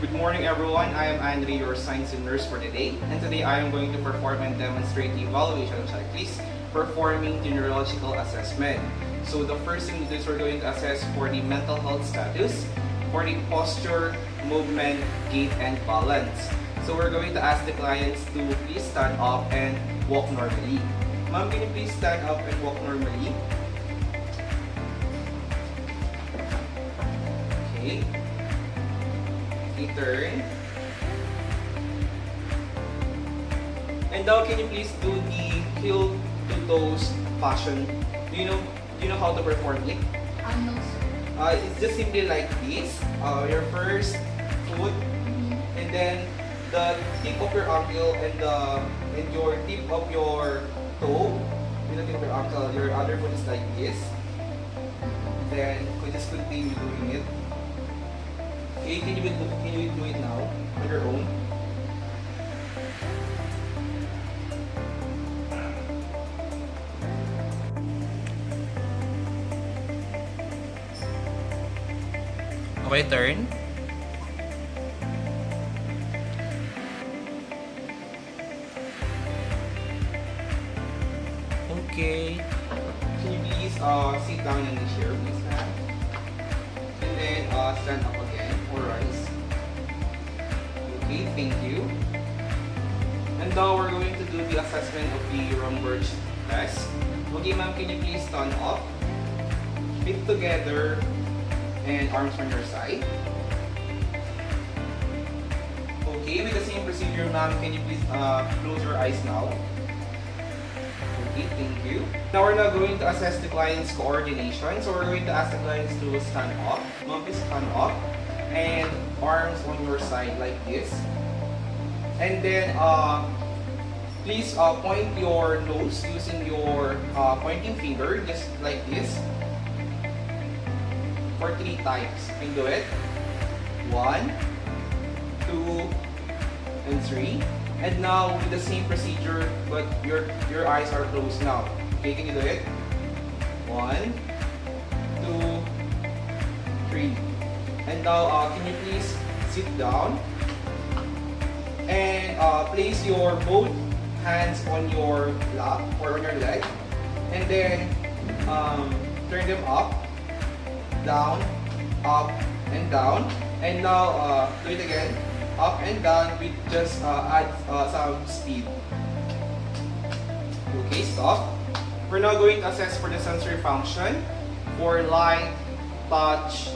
Good morning everyone, I am Andre, your science and nurse for today. And today I am going to perform and demonstrate the evaluation checklist performing the neurological assessment. So the first thing is we're going to assess for the mental health status, for the posture, movement, gait, and balance. So we're going to ask the clients to please stand up and walk normally. Ma'am, can you please stand up and walk normally? Okay. Turn. And now can you please do the heel to toes fashion? Do you know how to perform it? No, sir. It's just simply like this. Your first foot, and then the tip of your ankle and your tip of your toe. The tip of your ankle. Your other foot is like this. Then we just continue doing it. Okay, can you do it now on your own? Okay, turn. Okay. Can you please sit down in the chair, please, ma'am? And then stand up again or rise. Okay, thank you. And now we're going to do the assessment of the Romberg test. Okay, ma'am, can you please stand up, feet together, and arms on your side. Okay, with the same procedure, ma'am, can you please close your eyes now? Okay, thank you. Now we're now going to assess the client's coordination. So we're going to ask the clients to stand up. Ma'am, please stand up. And arms on your side like this. And then please point your nose using your pointing finger, just like this. For 3 times. You can do it. 1, 2, and 3. And now with the same procedure, but your eyes are closed now. Okay, can you do it? 1, 2, 3. And now can you please sit down and place your both hands on your lap or on your leg, and then turn them up, down, up, and down. And now do it again. Up and down with just add some speed. Okay, stop. We're now going to assess for the sensory function for light, touch,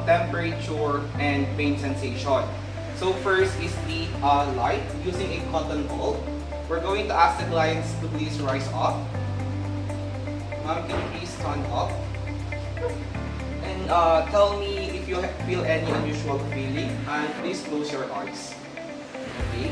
temperature, and pain sensation. So first is the light using a cotton ball. We're going to ask the clients to please rise up. Ma'am, can you please stand up? And tell me if you feel any unusual feeling, and please close your eyes. Okay.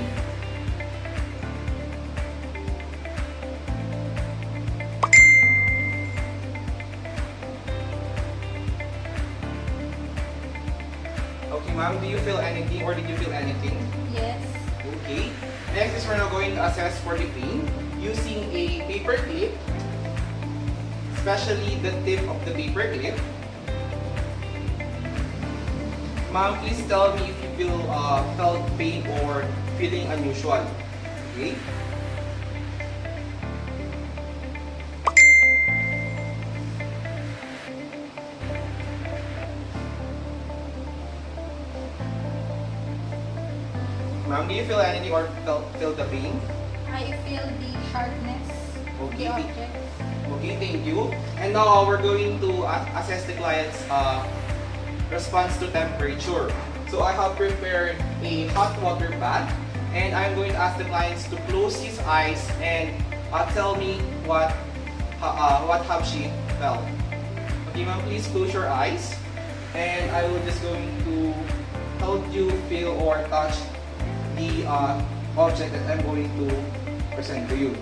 Okay, ma'am, do you feel anything or did you feel anything? Yes. Okay. Next is we're now going to assess for the pain using a paper clip, especially the tip of the paper clip. Ma'am, please tell me if you felt pain or feeling unusual. Okay? Ma'am, do you feel anything or feel the pain? I feel the sharpness of Okay. the object. Okay, thank you. And now we're going to assess the client's response to temperature. So I have prepared a hot water bath, and I'm going to ask the clients to close his eyes and tell me what have she felt. Okay, ma'am, please close your eyes, and I will just going to help you feel or touch the object that I'm going to present to you.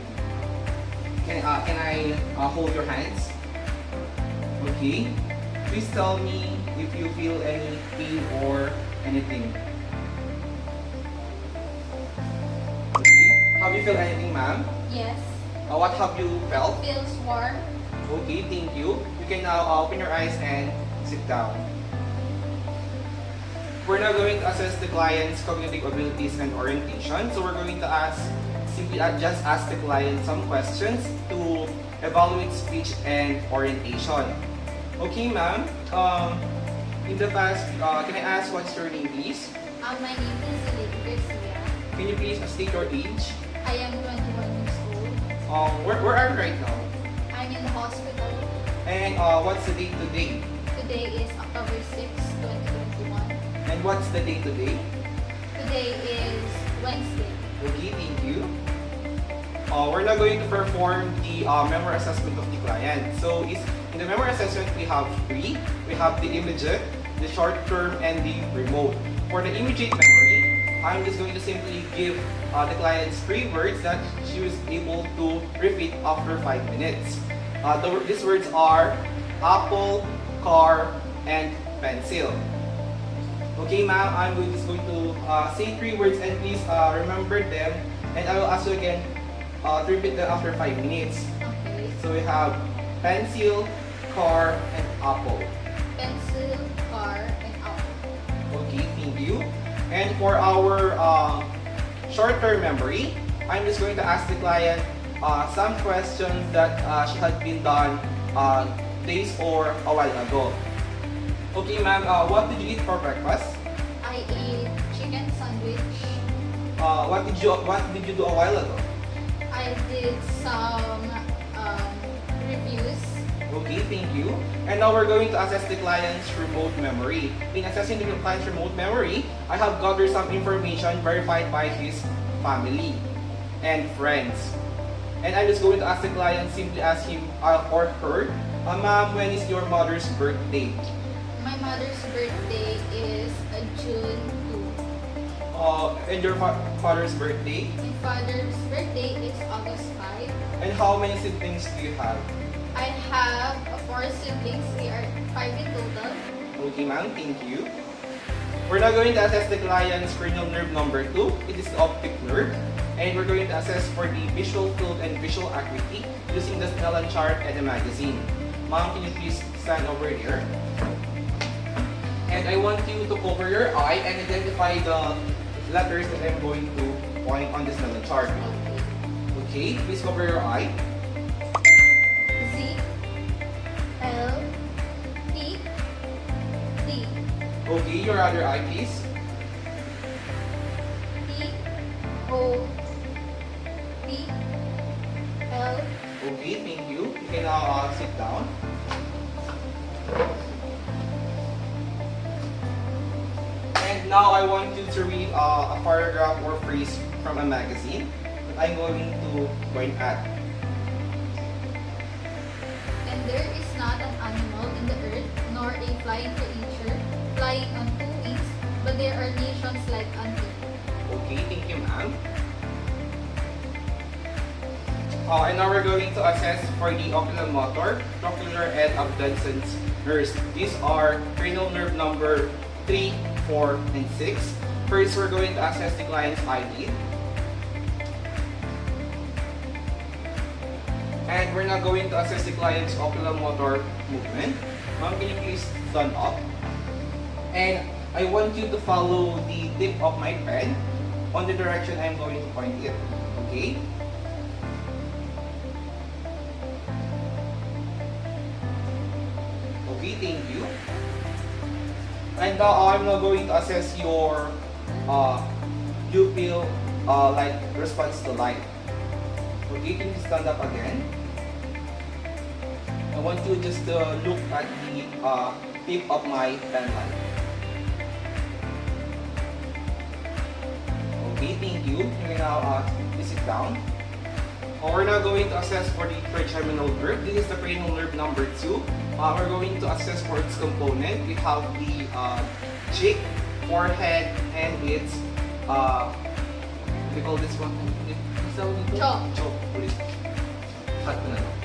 Can I hold your hands? Okay. Please tell me if you feel any pain or anything. Okay. Have you felt anything, ma'am? Yes. What have you felt? Feels warm. Okay, thank you. You can now open your eyes and sit down. we're now going to assess the client's cognitive abilities and orientation. So we're going to just ask the client some questions to evaluate speech and orientation. Okay, ma'am. In the past, can I ask what's your name, please? My name is Garcia. Can you please state your age? I am 21 years old. Where are you right now? I'm in the hospital. And what's the date today? Today is October 6, 2021. And what's the date today? Today is Wednesday. Okay, thank you. We're now going to perform the memory assessment of the client. So in the memory assessment, we have three. We have the immediate, the short term, and the remote. For the immediate memory, I'm just going to simply give the client 3 words that she was able to repeat after 5 minutes. These words are apple, car, and pencil. Okay, ma'am, I'm just going to say 3 words and please remember them. And I will ask you again to repeat them after 5 minutes. Okay. So we have pencil, car, and apple. Pencil, car, and apple. Okay, thank you. And for our short-term memory, I'm just going to ask the client some questions that she had been done days or a while ago. Okay, ma'am, what did you eat for breakfast? I ate chicken sandwich. What did you do a while ago? I did some reviews. Okay, thank you. And now we're going to assess the client's remote memory. In assessing the client's remote memory, I have gathered some information verified by his family and friends. And I'm just going to ask the client, simply ask him or her, ma'am, when is your mother's birthday? My mother's birthday is June 2. And your father's birthday? My father's birthday is August 5. And how many siblings do you have? I have 4 siblings. We are 5 in total. Okay, ma'am, thank you. We're now going to assess the client's cranial nerve number 2. It is the optic nerve. And we're going to assess for the visual field and visual acuity using the Snellen chart and the magazine. Ma'am, can you please stand over here? And I want you to cover your eye and identify the letters that I'm going to point on the Snellen chart. Okay, please cover your eye. Z, L, T, D. Okay, your other eye, please. P, O, P, L. Okay, thank you. You can now sit down. And now I want you to read a paragraph or phrase from a magazine that I'm going to point at. And there is not an animal in the earth, nor a flying creature, flying on 2 wings, but there are nations like unto you. Okay, thank you, ma'am. And now we're going to assess for the oculomotor, trochlear, and abducens nerves. These are cranial nerve number 3, 4, and 6. First, we're going to assess the client's eyelid. And we're now going to assess the client's oculomotor movement. Ma'am, can you please stand up? And I want you to follow the tip of my pen on the direction I'm going to point it. Okay? Okay, thank you. And now I'm now going to assess your pupil light response to light. Okay, can you stand up again? I want you just to look at the tip of my pen light. Okay, thank you. You may now sit down. We're now going to assess for the trigeminal nerve. This is the cranial nerve number 2. We're going to assess for its component. We have the cheek, forehead, and its what do you call this one? Jaw. Jaw. Ulit. Cut mo na lang.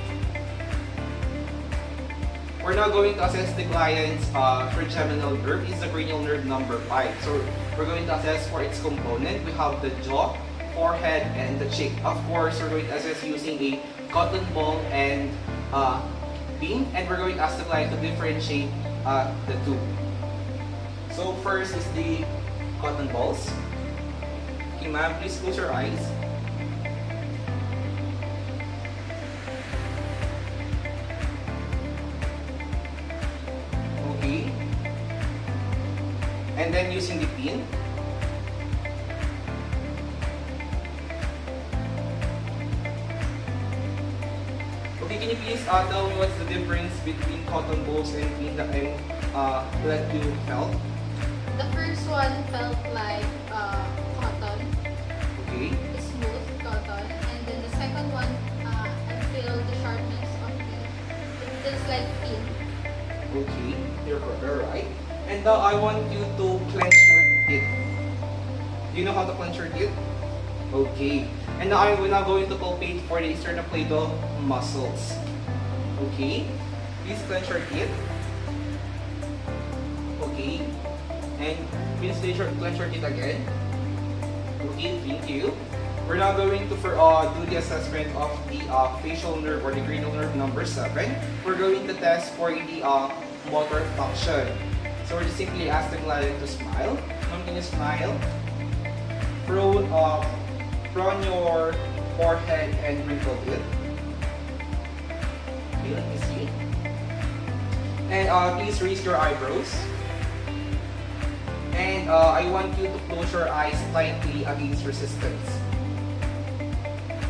We're now going to assess the client's trigeminal nerve. It's the cranial nerve number 5. So we're going to assess for its component. We have the jaw, forehead, and the cheek. Of course, we're going to assess using a cotton ball and beam, and we're going to ask the client to differentiate the two. So first is the cotton balls. Okay, ma'am, please close your eyes. Okay. And then using the pin. Okay, can you please tell me what's the difference between cotton balls and pin that you felt? The first one felt like cotton, Okay. smooth cotton, and then the second one, I feel the sharpness of it feels like pin. Okay, you're right. And now I want you to clench your teeth. Do you know how to clench your teeth? Okay. And now I'm now going to palpate for the sternocleidomastoid muscles. Okay. Please clench your teeth. Okay. And please clench your teeth again. Okay, thank you. We're now going to do the assessment of the facial nerve or the cranial nerve number 7. We're going to test for the motor function. So we're just simply asking the client to smile. Ma'am, can you smile? Frown your forehead and wrinkle it. Okay, let me see. And please raise your eyebrows. And I want you to close your eyes slightly against resistance.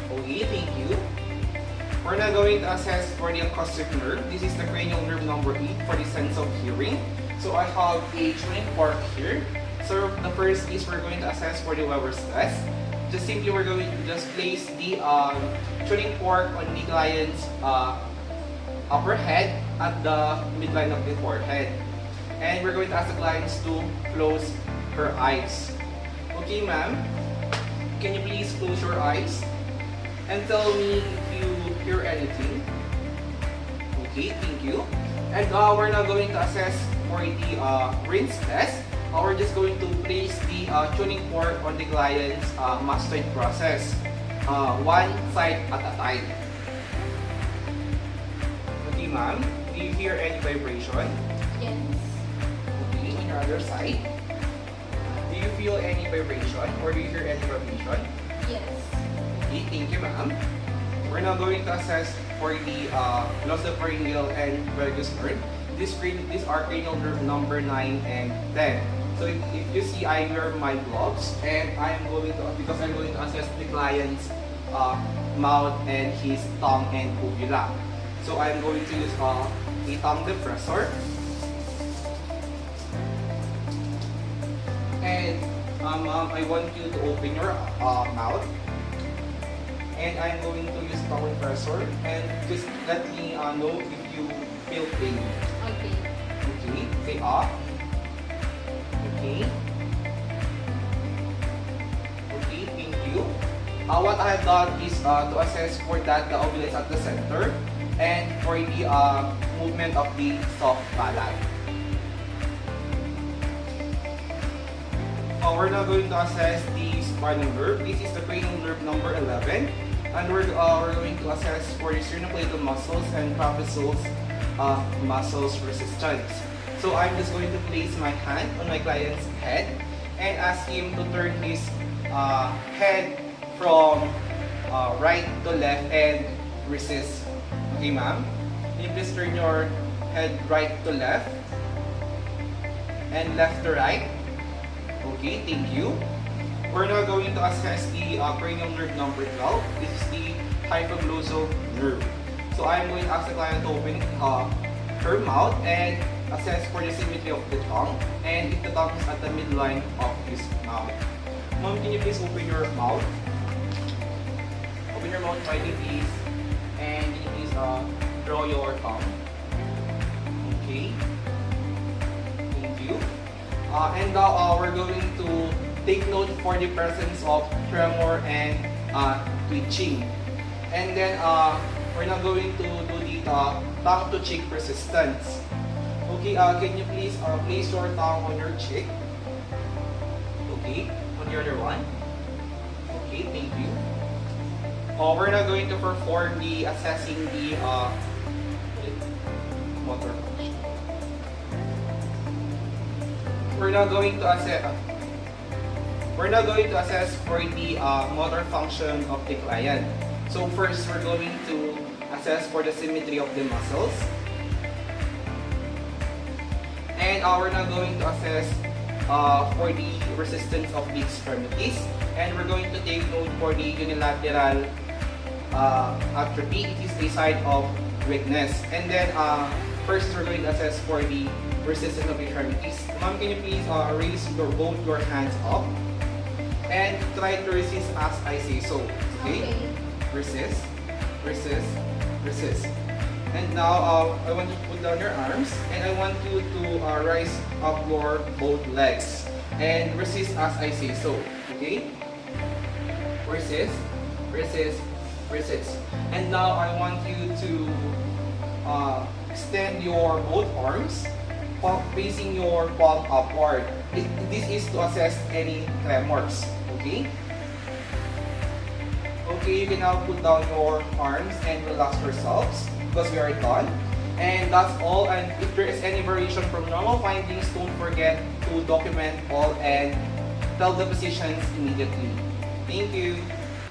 Okay, thank you. We're now going to assess for the acoustic nerve. This is the cranial nerve number 8 for the sense of hearing. So I have a tuning fork here. So the first is we're going to assess for the Weber's test. Just simply we're going to just place the tuning fork on the client's upper head at the midline of the forehead. And we're going to ask the clients to close her eyes. Okay, ma'am, can you please close your eyes and tell me if you hear anything? Okay, thank you. And we're now going to assess for the rinse test. We're just going to place the tuning fork on the client's mastoid process, one side at a time. Okay, ma'am, do you hear any vibration? Yes. Okay, on your other side. Do you feel any vibration or do you hear any vibration? Yes. Okay, thank you, ma'am. We're now going to assess for the glossoparietal and vagus nerve. These are cranial nerve number 9 and 10. So if you see, I wear my gloves and I'm going to assess the client's mouth and his tongue and uvula. So I'm going to use a tongue depressor. And I want you to open your mouth. And I'm going to use tongue depressor and just let me know if you feel pain. Okay. Okay, say ah. Okay. Okay, thank you. What I have done is to assess for that the uvula is at the center and for the movement of the soft palate. We're now going to assess the spinal nerve. This is the cranial nerve number 11. And we're going to assess for the sternocleidomastoid muscles and trapezoidal muscles resistance. So I'm just going to place my hand on my client's head and ask him to turn his head from right to left and resist. Okay, ma'am? Can you please turn your head right to left and left to right? Okay, thank you. We're now going to assess the cranial nerve number 12. This is the hypoglossal nerve. So I'm going to ask the client to open her mouth and assess for the symmetry of the tongue and if the tongue is at the midline of his mouth. Mom, can you please open your mouth? Open your mouth widely, please. And can you please draw your tongue? Okay. Thank you. And now we're going to take note for the presence of tremor and twitching. And then we're now going to do the tongue to cheek persistence. Okay, can you please place your tongue on your cheek? Okay, on the other one. Okay, thank you. We're now going to perform the assessing the motor function. we're now going to assess. We're now going to assess for the motor function of the client. So first, we're going to assess for the symmetry of the muscles. And we're now going to assess for the resistance of the extremities. And we're going to take note for the unilateral atrophy. It is a sign of weakness. And then first, we're going to assess for the resistance of the extremities. Ma'am, can you please raise both your hands up and try to resist as I say so. Okay? Resist, resist, resist. And now I want you to put down your arms and I want you to rise up your both legs and resist as I say so. Okay? Resist, resist, resist. And now I want you to extend your both arms, facing your palm upward. This is to assess any tremors. Okay? Okay, you can now put down your arms and relax yourselves because we are done. And that's all. And if there is any variation from normal findings, don't forget to document all and tell the physicians immediately. Thank you.